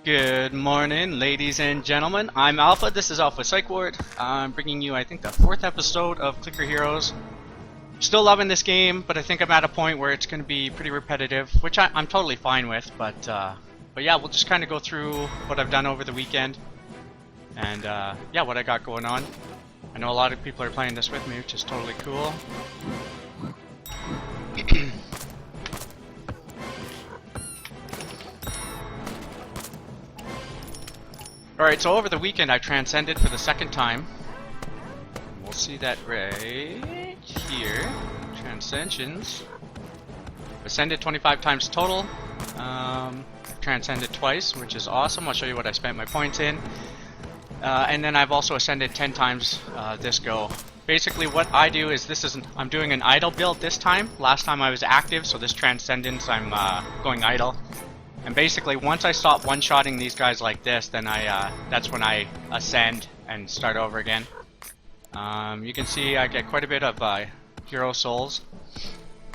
Good morning, ladies and gentlemen. I'm Alpha. This is Alpha Psych Ward. I'm bringing you, I think, the 4th episode of Clicker Heroes. Still loving this game, but I think I'm at a point where it's going to be pretty repetitive, which I'm totally fine with. But yeah, we'll just kind of go through what I've done over the weekend, and yeah, what I got going on. I know a lot of people are playing this with me, which is totally cool. Alright, so over the weekend I transcended for the 2nd time. We'll see that right here. Transcensions. Ascended 25 times total. Transcended twice, which is awesome. I'll show you what I spent my points in. And then I've also ascended 10 times this go. Basically what I do is I'm doing an idle build this time. Last time I was active, so this Transcendence I'm going idle. And basically, once I stop one-shotting these guys like this, then that's when I ascend and start over again. You can see I get quite a bit of hero souls.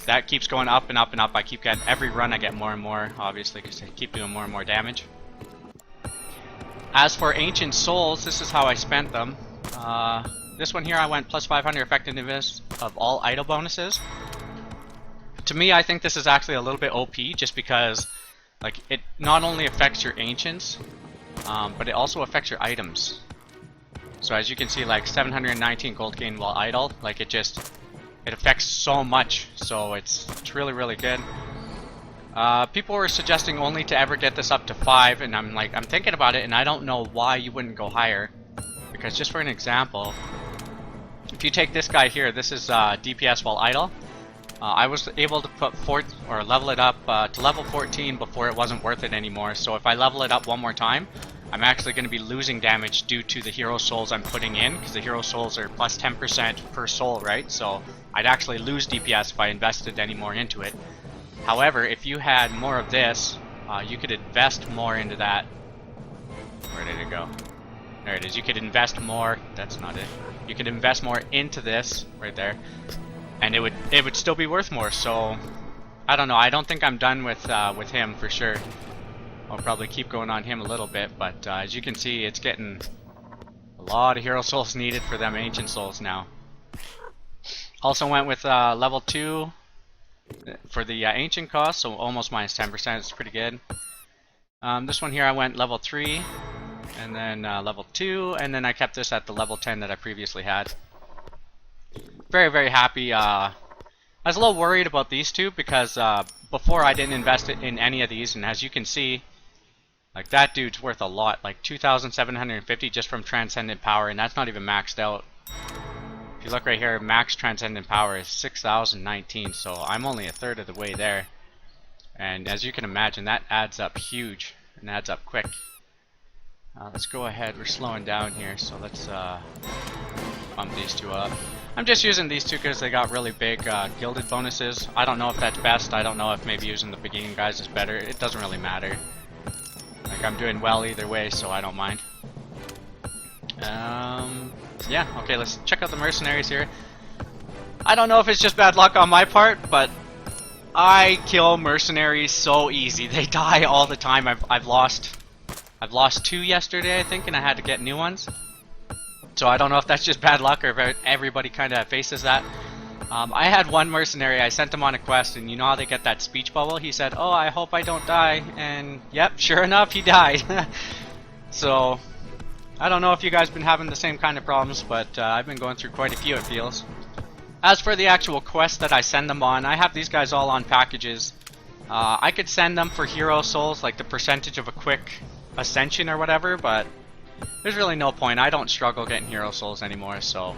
That keeps going up and up and up. I keep getting, every run I get more and more, obviously, because I keep doing more and more damage. As for ancient souls, this is how I spent them. This one here I went plus 500 effectiveness of all idle bonuses. To me, I think this is actually a little bit OP, just because like, it not only affects your ancients, but it also affects your items. So as you can see, like 719 gold gain while idle, like it affects so much, so it's really good. People were suggesting only to ever get this up to 5, and I'm thinking about it, and I don't know why you wouldn't go higher. Because just for an example, if you take this guy here, this is DPS while idle. I was able to put level it up to level 14 before it wasn't worth it anymore. So if I level it up one more time, I'm actually going to be losing damage due to the hero souls I'm putting in, because the hero souls are plus 10% per soul, right? So I'd actually lose DPS if I invested any more into it. However, if you had more of this, you could invest more into that. Where did it go? There it is. You could invest more. That's not it. You could invest more into this right there. And it would still be worth more, so I don't know. I don't think I'm done with him for sure. I'll probably keep going on him a little bit, but as you can see, it's getting a lot of hero souls needed for them ancient souls now. Also went with level 2 for the ancient cost, so almost minus 10%. It's pretty good. This one here I went level 3, and then level 2, and then I kept this at the level 10 that I previously had. Very happy. I was a little worried about these two because before I didn't invest in any of these, and as you can see, like that dude's worth a lot, like 2,750 just from Transcendent Power, and that's not even maxed out. If you look right here, max Transcendent Power is 6,019, so I'm only a third of the way there. And as you can imagine, that adds up huge and adds up quick. Let's go ahead. We're slowing down here, so let's bump these two up. I'm just using these two because they got really big gilded bonuses. I don't know if that's best. I don't know if maybe using the beginning guys is better. It doesn't really matter. Like, I'm doing well either way, so I don't mind. Yeah, okay, let's check out the mercenaries here. I don't know if it's just bad luck on my part, but I kill mercenaries so easy. They die all the time. I've lost 2 yesterday, I think, and I had to get new ones. So I don't know if that's just bad luck or if everybody kind of faces that. I had one mercenary, I sent him on a quest, and you know how they get that speech bubble? He said, "Oh, I hope I don't die," and yep, sure enough, he died. So, I don't know if you guys been having the same kind of problems, but I've been going through quite a few, it feels. As for the actual quests that I send them on, I have these guys all on packages. I could send them for hero souls, like the percentage of a quick Ascension or whatever, but there's really no point. I don't struggle getting hero souls anymore, so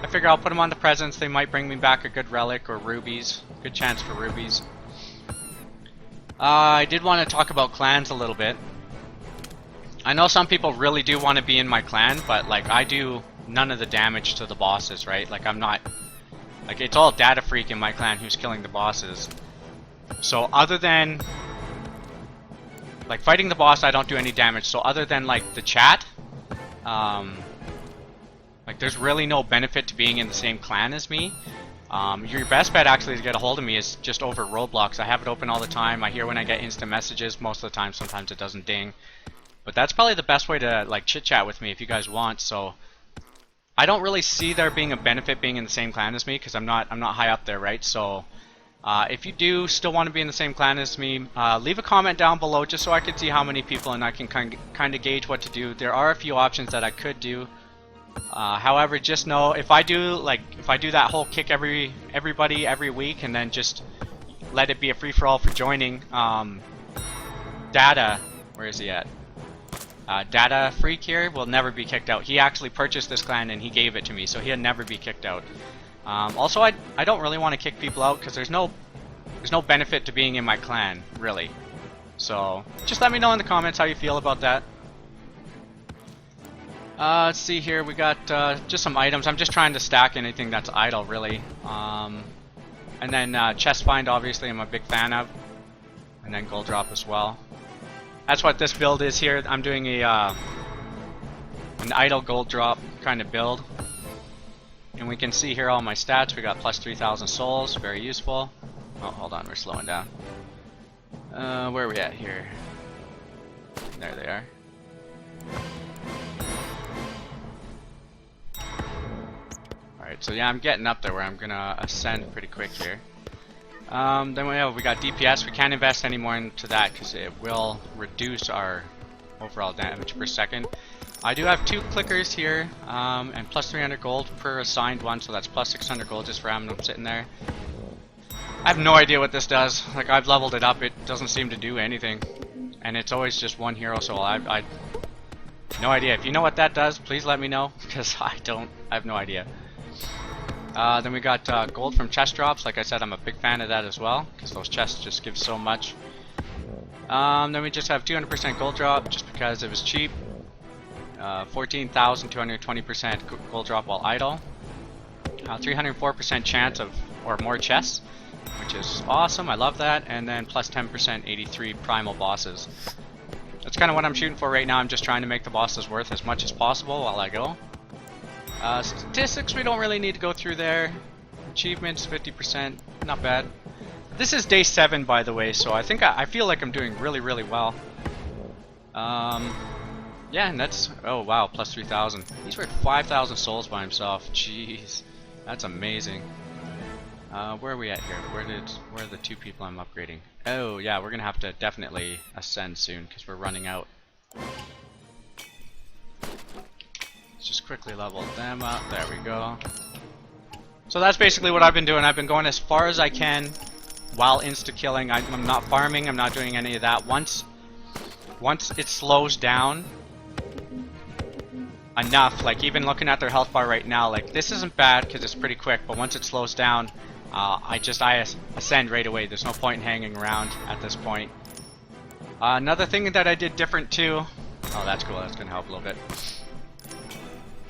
I figure I'll put them on the presents. They might bring me back a good relic or rubies. Good chance for rubies. I did want to talk about clans a little bit. I know some people really do want to be in my clan, but like I do none of the damage to the bosses, right? Like I'm not, like it's all Data Freak in my clan who's killing the bosses. So other than like fighting the boss, I don't do any damage. So other than like the chat, like there's really no benefit to being in the same clan as me. Your best bet actually to get a hold of me is just over Roblox. I have it open all the time. I hear when I get instant messages most of the time. Sometimes it doesn't ding. But that's probably the best way to like chit chat with me if you guys want. So I don't really see there being a benefit being in the same clan as me because I'm not high up there, right? So if you do still want to be in the same clan as me, leave a comment down below just so I can see how many people and I can kind of gauge what to do. There are a few options that I could do. However, just know if I do that whole kick everybody every week and then just let it be a free for all for joining, Data, where is he at? Data Freak here will never be kicked out. He actually purchased this clan and he gave it to me, so he'll never be kicked out. Also, I don't really want to kick people out because there's no benefit to being in my clan, really. So just let me know in the comments how you feel about that. Let's see here, we got just some items. I'm just trying to stack anything that's idle, really. And then chest find, obviously, I'm a big fan of. And then gold drop as well. That's what this build is here. I'm doing an idle gold drop kind of build. And we can see here all my stats. We got plus 3,000 souls, very useful. Oh, hold on, we're slowing down. Where are we at here? There they are. Alright, so yeah, I'm getting up there where I'm gonna ascend pretty quick here. Then we got DPS. We can't invest any more into that because it will reduce our overall damage per second. I do have 2 clickers here, and plus 300 gold per assigned one, so that's plus 600 gold just for having them sitting there. I have no idea what this does. Like, I've leveled it up, it doesn't seem to do anything. And it's always just 1 hero soul. I no idea. If you know what that does, please let me know, because I have no idea. Then we got gold from chest drops. Like I said, I'm a big fan of that as well, because those chests just give so much. Then we just have 200% gold drop, just because it was cheap. 14,220% gold drop while idle. 304% chance of or more chests, which is awesome. I love that. And then plus 10% 83 primal bosses. That's kind of what I'm shooting for right now. I'm just trying to make the bosses worth as much as possible while I go. Statistics, we don't really need to go through there. Achievements, 50%, not bad. This is day 7, by the way, so I think I feel like I'm doing really, really well. Yeah, and that's, oh wow, plus 3,000. He's worth 5,000 souls by himself. Jeez, that's amazing. Where are we at here? Where are the 2 people I'm upgrading? Oh yeah, we're gonna have to definitely ascend soon because we're running out. Let's just quickly level them up. There we go. So that's basically what I've been doing. I've been going as far as I can while insta-killing. I'm not farming. I'm not doing any of that. Once it slows down enough, like even looking at their health bar right now, like this isn't bad because it's pretty quick, but once it slows down, I ascend right away. There's no point in hanging around at this point. Another thing that I did different too, oh that's cool, that's gonna help a little bit.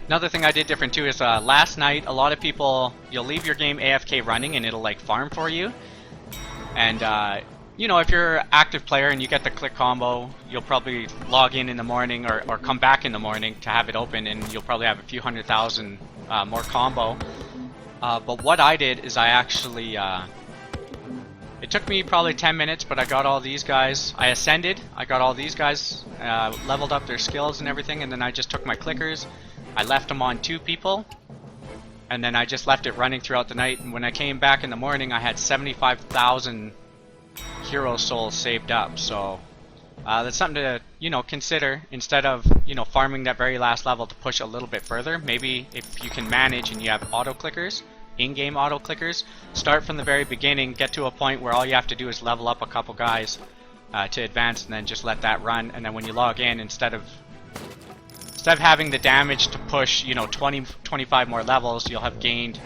Another thing I did different too is last night, a lot of people, you'll leave your game AFK running and it'll like farm for you. And you know, if you're an active player and you get the click combo, you'll probably log in the morning or come back in the morning to have it open, and you'll probably have a few 100,000 more combo. But what I did is I actually, it took me probably 10 minutes, but I got all these guys, I ascended, I got all these guys, leveled up their skills and everything, and then I just took my clickers, I left them on 2 people, and then I just left it running throughout the night, and when I came back in the morning I had 75,000 hero souls saved up. So that's something to, you know, consider instead of, you know, farming that very last level to push a little bit further. Maybe if you can manage and you have auto clickers, in-game auto clickers, start from the very beginning, get to a point where all you have to do is level up a couple guys to advance, and then just let that run, and then when you log in, instead of having the damage to push, you know, 25 more levels, you'll have gained,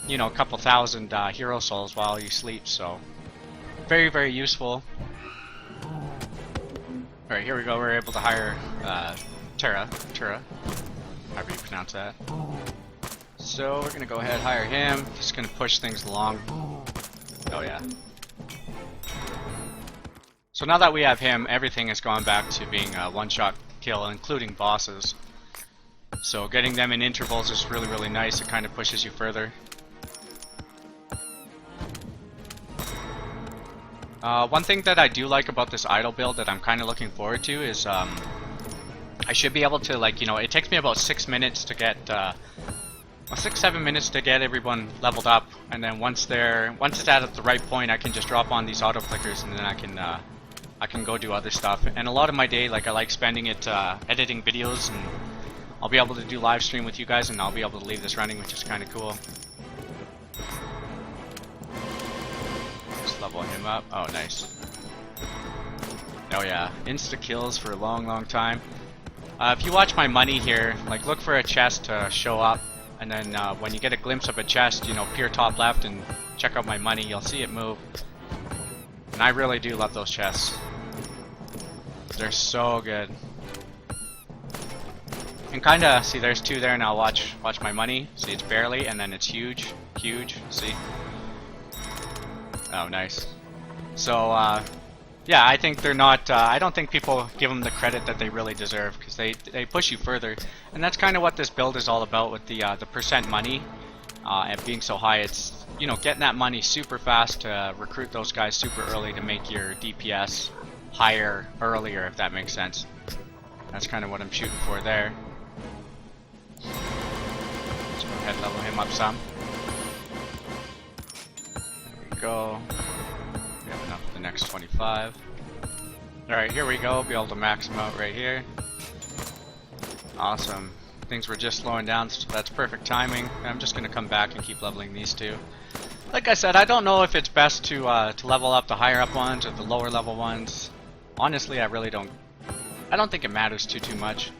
you know, a couple thousand hero souls while you sleep. So very, very useful. Alright, here we go. We're able to hire Tura, however you pronounce that. So we're gonna go ahead and hire him. Just gonna push things along. Oh yeah. So now that we have him, everything has gone back to being a one-shot kill, including bosses. So getting them in intervals is really, really nice. It kind of pushes you further. One thing that I do like about this idle build that I'm kind of looking forward to is I should be able to, like, you know, it takes me about 6 minutes to get, 6-7 minutes to get everyone leveled up, and then once it's at the right point, I can just drop on these auto clickers, and then I can go do other stuff. And a lot of my day, like, I like spending it editing videos, and I'll be able to do live stream with you guys, and I'll be able to leave this running, which is kind of cool. Just level him up. Oh, nice. Oh yeah, insta kills for a long time. If you watch my money here, like, look for a chest to show up, and then when you get a glimpse of a chest, you know, peer top left and check out my money, you'll see it move. And I really do love those chests. They're so good. And kinda, see, there's 2 there now. Watch my money. See, it's barely, and then it's huge. See? Oh, nice. So, yeah, I think they're not, I don't think people give them the credit that they really deserve, because they push you further. And that's kind of what this build is all about with the percent money and being so high. It's, you know, getting that money super fast to recruit those guys super early to make your DPS higher earlier, if that makes sense. That's kind of what I'm shooting for there. Let's go ahead and level him up some. There we go. We have enough for the next 25. Alright, here we go. Be able to max him out right here. Awesome. Things were just slowing down, so that's perfect timing. I'm just going to come back and keep leveling these 2. Like I said, I don't know if it's best to level up the higher up ones or the lower level ones. Honestly, I really don't. I don't think it matters too much.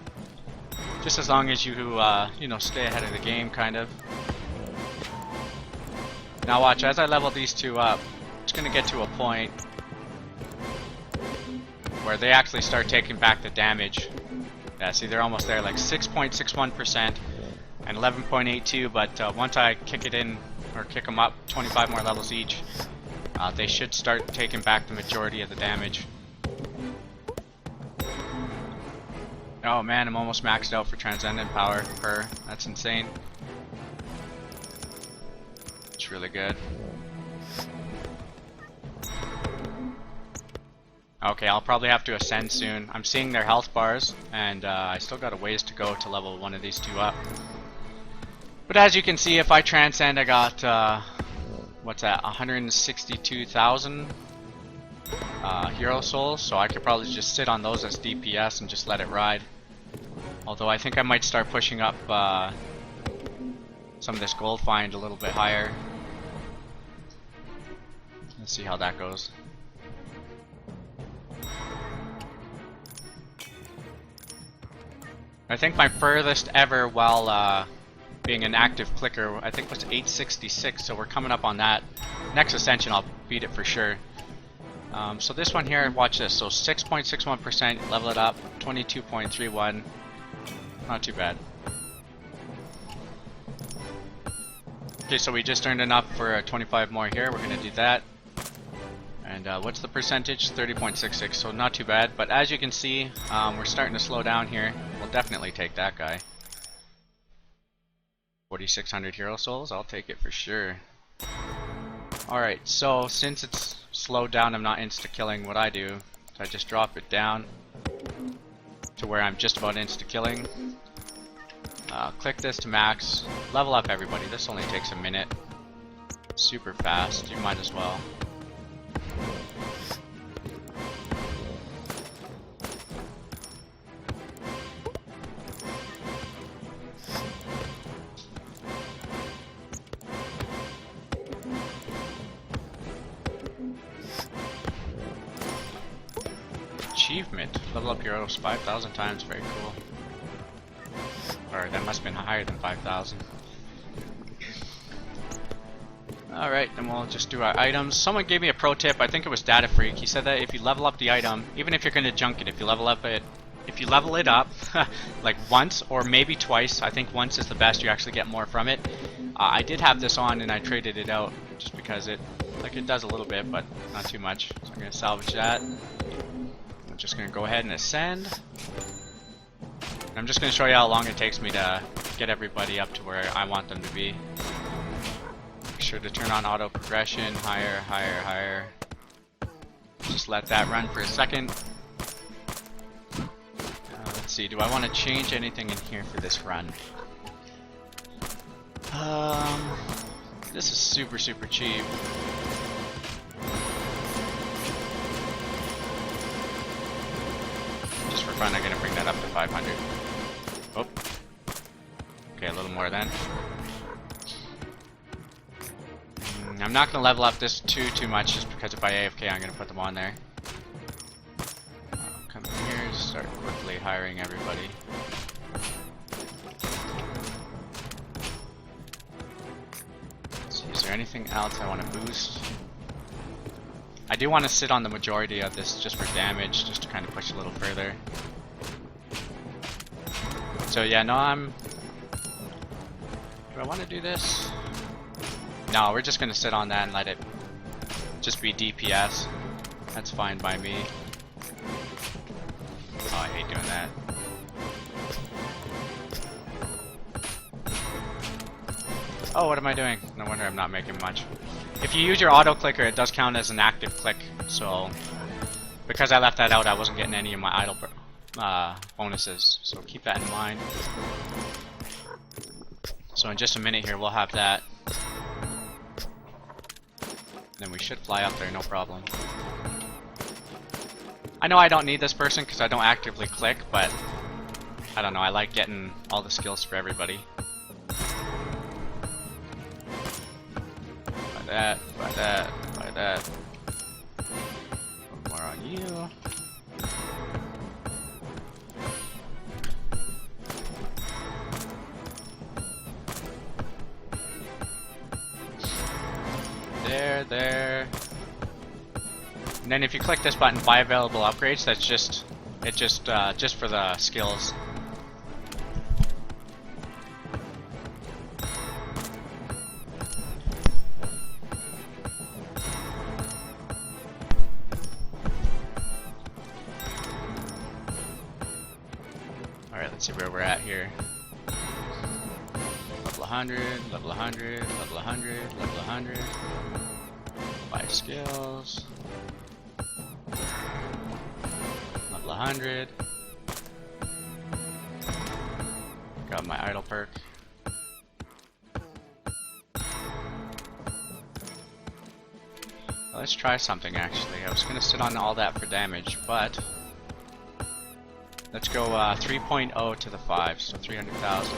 Just as long as you you know, stay ahead of the game, kind of. Now watch, as I level these 2 up, it's going to get to a point where they actually start taking back the damage. Yeah, see, they're almost there, like 6.61% and 11.82, but once I kick it in, or kick them up 25 more levels each, they should start taking back the majority of the damage. Oh man, I'm almost maxed out for Transcending power per. That's insane. It's really good. Okay, I'll probably have to ascend soon. I'm seeing their health bars, and I still got a ways to go to level one of these 2 up. But as you can see, if I transcend, I got, what's that, 162,000 hero souls, so I could probably just sit on those as DPS and just let it ride. Although I think I might start pushing up some of this gold find a little bit higher. Let's see how that goes. I think my furthest ever while being an active clicker, I think was 866, so we're coming up on that. Next Ascension I'll beat it for sure. So this one here, watch this, so 6.61%, level it up, 22.31, not too bad. Okay, so we just earned enough for 25 more here, we're going to do that. And what's the percentage? 30.66, so not too bad. But as you can see, we're starting to slow down here. We'll definitely take that guy. 4,600 hero souls, I'll take it for sure. Alright, so since it's slowed down, I'm not insta-killing. What I do is I just drop it down to where I'm just about insta-killing. Click this to max. Level up everybody. This only takes a minute. Super fast. You might as well. Achievement. Level up your heroes 5,000 times. Very cool. Or that must have been higher than 5,000. Alright, then we'll just do our items. Someone gave me a pro tip, I think it was Data Freak. He said that if you level up the item, even if you're going to junk it, if you level it up like once or maybe twice, I think once is the best, you actually get more from it. I did have this on and I traded it out just because it does a little bit, but not too much. So I'm going to salvage that. I'm just going to go ahead and ascend. I'm just going to show you how long it takes me to get everybody up to where I want them to be. Make sure to turn on auto progression, higher, higher, higher. Just let that run for a second. Let's let's see, do I want to change anything in here for this run? This is super cheap. Just for fun, I'm gonna bring that up to 500. Oh. Okay, a little more then. I'm not gonna level up this too much just because if I AFK, I'm gonna put them on there. Come in here, start quickly hiring everybody. Let's see, is there anything else I want to boost? I do want to sit on the majority of this just for damage, just to kind of push a little further. So yeah, no, do I want to do this? No, we're just gonna sit on that and let it just be DPS. That's fine by me. Oh, I hate doing that. Oh, what am I doing? No wonder I'm not making much. If you use your auto clicker, it does count as an active click. So, because I left that out, I wasn't getting any of my idle bonuses. So keep that in mind. So in just a minute here, we'll have that. Then we should fly up there, no problem. I know I don't need this person because I don't actively click, but I don't know, I like getting all the skills for everybody. Buy that, buy that, buy that. One more on you. There. And then if you click this button, buy available upgrades, that's just for the skills. Alright, let's see where we're at here. Level 100, level 100, level 100, level 100. 5 skills. Level 100. Got my idle perk. Let's try something actually. I was gonna sit on all that for damage, but let's go 3.0 to the 5, so 300,000.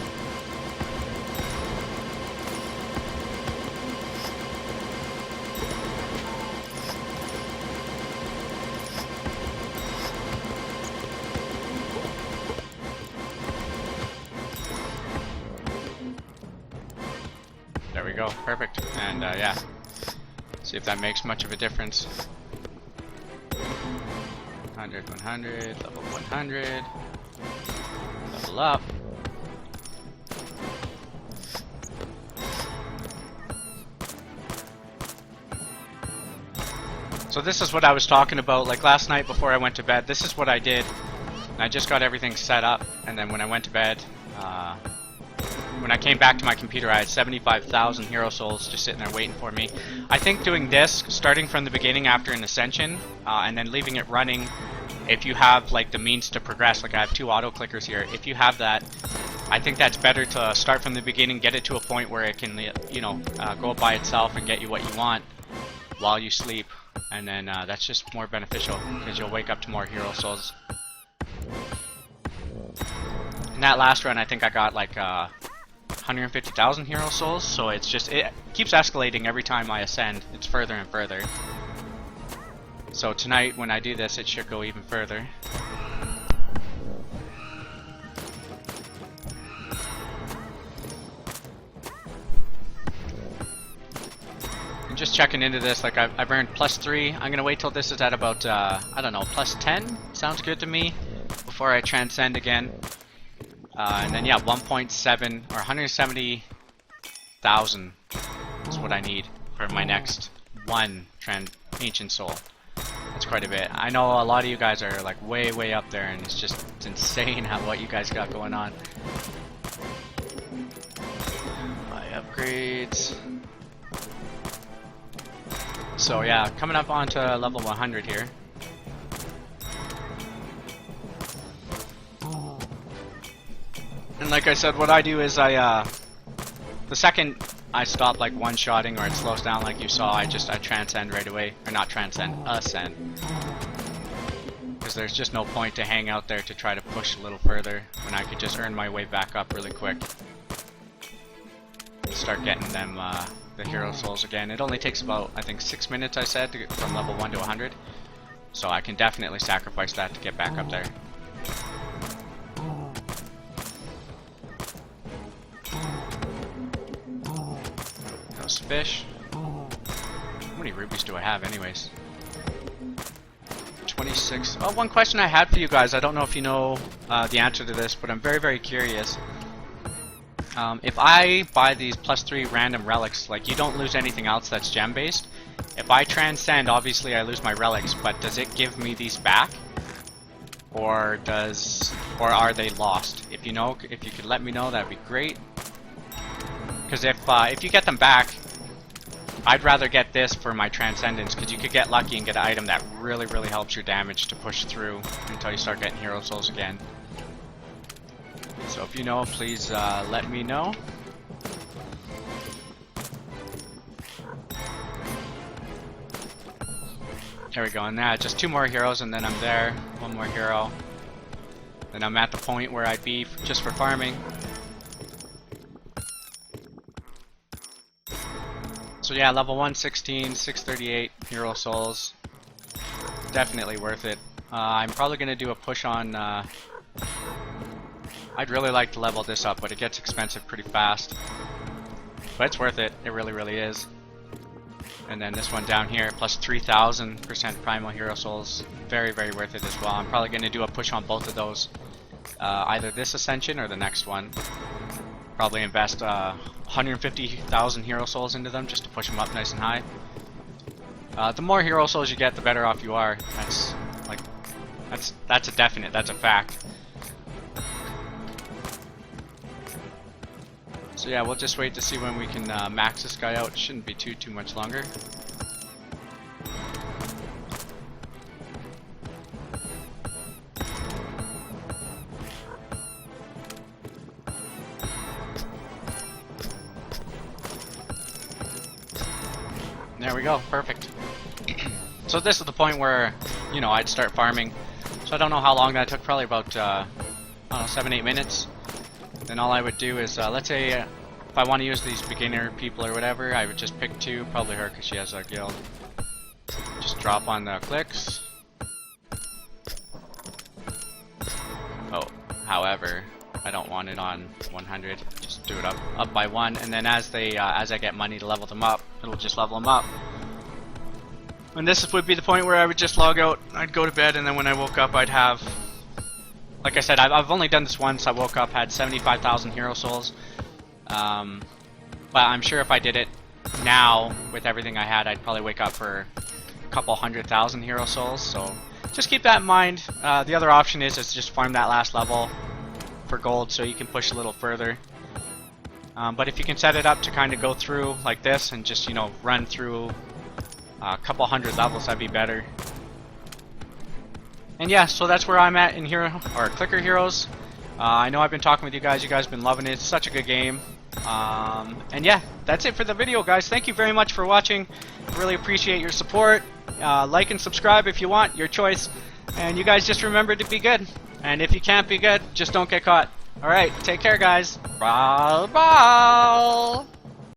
There we go, perfect. And yeah, see if that makes much of a difference. 100, 100, level 100, level up. So this is what I was talking about, like last night before I went to bed, this is what I did. And I just got everything set up, and then when I went to bed, when I came back to my computer, I had 75,000 hero souls just sitting there waiting for me. I think doing this, starting from the beginning after an Ascension, and then leaving it running, if you have like the means to progress, like I have 2 auto clickers here, if you have that, I think that's better to start from the beginning, get it to a point where it can, you know, go up by itself and get you what you want while you sleep, and then that's just more beneficial because you'll wake up to more hero souls. In that last run, I think I got like 150,000 hero souls, so it's just, it keeps escalating every time I ascend. It's further and further. So tonight when I do this, it should go even further. I'm just checking into this, like I've earned +3. I'm gonna wait till this is at about, I don't know, +10? Sounds good to me, before I transcend again. And then yeah, 1.7 or 170,000 is what I need for my next one ancient soul. That's quite a bit. I know a lot of you guys are like way up there, and it's insane what you guys got going on. My upgrades. So yeah, coming up onto level 100 here. And like I said, what I do is the second I stop like one-shotting or it slows down like you saw, I transcend right away. Or not transcend, ascend. Because there's just no point to hang out there to try to push a little further when I could just earn my way back up really quick. Start getting them the hero souls again. It only takes about, I think, 6 minutes, I said, to get from level 1 to 100. So I can definitely sacrifice that to get back up there. Those fish. How many rubies do I have anyways? 26. Oh, one question I had for you guys. I don't know if you know the answer to this, but I'm very, very curious. If I buy these +3 random relics, like you don't lose anything else that's gem based. If I transcend, obviously I lose my relics, but does it give me these back? Or are they lost? If you know, if you could let me know, that'd be great. Because if you get them back, I'd rather get this for my transcendence, because you could get lucky and get an item that really, really helps your damage to push through until you start getting hero souls again. So if you know, please let me know. There we go, and now just 2 more heroes and then I'm there. 1 more hero. Then I'm at the point where I'd be just for farming. So yeah, level 116, 638 hero souls. Definitely worth it. I'm probably going to do a push on... I'd really like to level this up, but it gets expensive pretty fast. But it's worth it. It really, really is. And then this one down here, plus 3,000% primal hero souls. Very, very worth it as well. I'm probably going to do a push on both of those. Either this Ascension or the next one. Probably invest 150,000 hero souls into them just to push them up nice and high. The more hero souls you get, the better off you are. That's a definite. That's a fact. So yeah, we'll just wait to see when we can max this guy out. It shouldn't be too much longer. There we go, perfect. So this is the point where, you know, I'd start farming. So I don't know how long that took, probably about, I don't know, 7-8 minutes. Then all I would do is, let's say, if I want to use these beginner people or whatever, I would just pick 2, probably her because she has a guild. Just drop on the clicks. Oh, however, I don't want it on 100. Just do it up by 1, and then as I get money to level them up, it'll just level them up. And this would be the point where I would just log out. I'd go to bed, and then when I woke up, I'd have. Like I said, I've only done this once. I woke up, had 75,000 hero souls. But I'm sure if I did it now, with everything I had, I'd probably wake up for a couple 100,000 hero souls. So just keep that in mind. The other option is just farm that last level for gold so you can push a little further. But if you can set it up to kind of go through like this and just, you know, run through a couple 100 levels, that'd be better. And yeah, so that's where I'm at in here, or Clicker Heroes. I know I've been talking with you guys have been loving it. It's such a good game. And yeah, that's it for the video, guys. Thank you very much for watching. Really appreciate your support. Like and subscribe if you want, your choice. And you guys just remember to be good. And if you can't be good, just don't get caught. Alright, take care, guys. Bye bye.